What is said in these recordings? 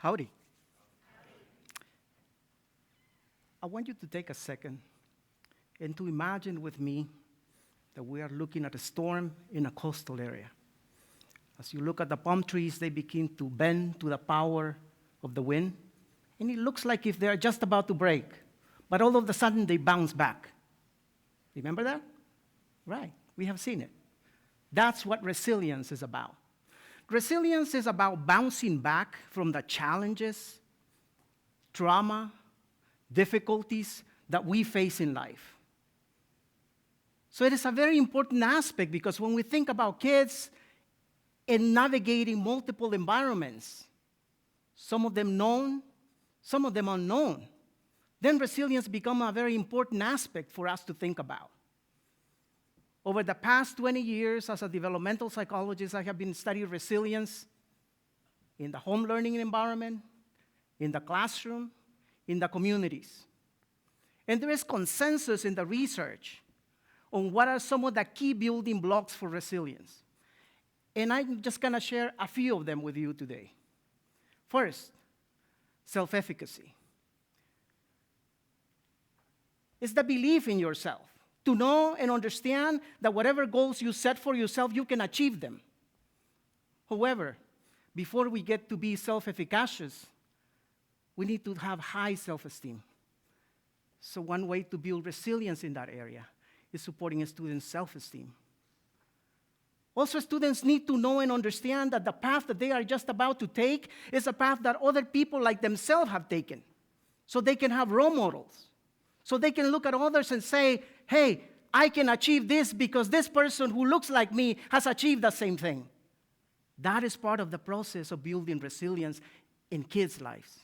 Howdy. I want you to take a second and to imagine with me that we are looking at a storm in a coastal area. As you look at the palm trees, they begin to bend to the power of the wind, and it looks like if they're just about to break, but all of a sudden they bounce back. Remember that? Right, we have seen it. That's what resilience is about. Resilience is about bouncing back from the challenges, trauma, difficulties that we face in life. So it is a very important aspect because when we think about kids in navigating multiple environments, some of them known, some of them unknown, then resilience becomes a very important aspect for us to think about. Over the past 20 years, as a developmental psychologist, I have been studying resilience in the home learning environment, in the classroom, in the communities. And there is consensus in the research on what are some of the key building blocks for resilience. And I'm just going to share a few of them with you today. First, self-efficacy. It's the belief in yourself. To know and understand that whatever goals you set for yourself, you can achieve them. However, before we get to be self-efficacious, we need to have high self-esteem. So one way to build resilience in that area is supporting a student's self-esteem. Also, students need to know and understand that the path that they are just about to take is a path that other people like themselves have taken. So they can have role models. So they can look at others and say, hey, I can achieve this because this person who looks like me has achieved the same thing. That is part of the process of building resilience in kids' lives.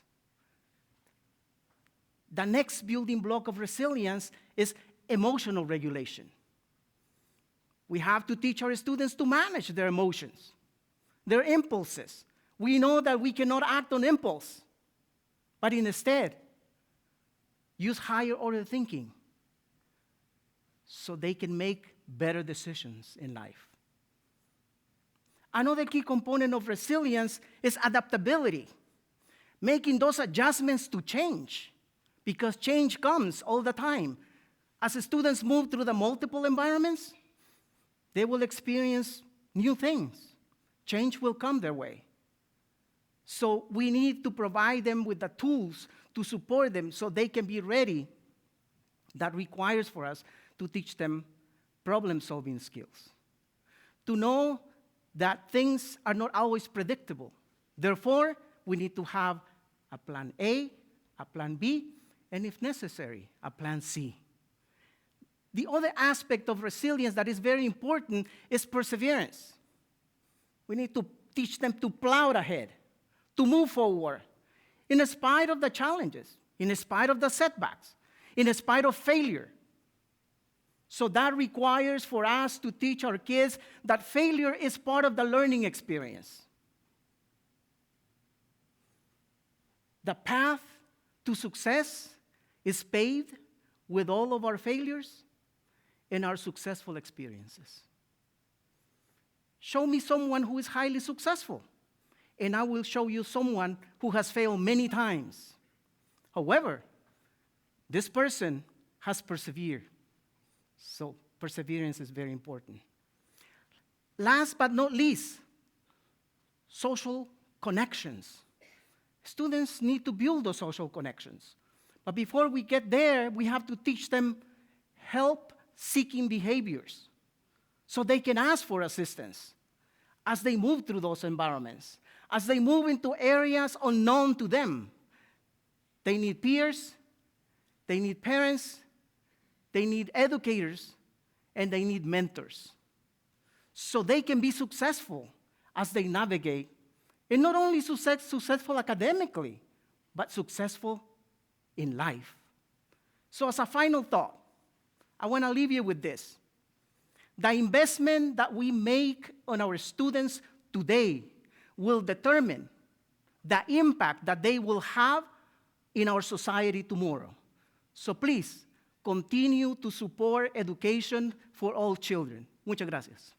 The next building block of resilience is emotional regulation. We have to teach our students to manage their emotions, their impulses. We know that we cannot act on impulse, but instead, use higher order thinking so they can make better decisions in life. Another key component of resilience is adaptability, making those adjustments to change, because change comes all the time. As the students move through the multiple environments, they will experience new things. Change will come their way. So we need to provide them with the tools to support them so they can be ready. That requires for us to teach them problem-solving skills. To know that things are not always predictable. Therefore, we need to have a plan A, a plan B, and if necessary, a plan C. The other aspect of resilience that is very important is perseverance. We need to teach them to plow ahead, to move forward, in spite of the challenges, in spite of the setbacks, in spite of failure. So that requires for us to teach our kids that failure is part of the learning experience. The path to success is paved with all of our failures and our successful experiences. Show me someone who is highly successful, and I will show you someone who has failed many times. However, this person has persevered. So perseverance is very important. Last but not least, social connections. Students need to build those social connections. But before we get there, we have to teach them help-seeking behaviors so they can ask for assistance as they move through those environments, as they move into areas unknown to them. They need peers, they need parents, they need educators, and they need mentors. So they can be successful as they navigate, and not only successful academically, but successful in life. So as a final thought, I want to leave you with this. The investment that we make on our students today will determine the impact that they will have in our society tomorrow. So please, continue to support education for all children. Muchas gracias.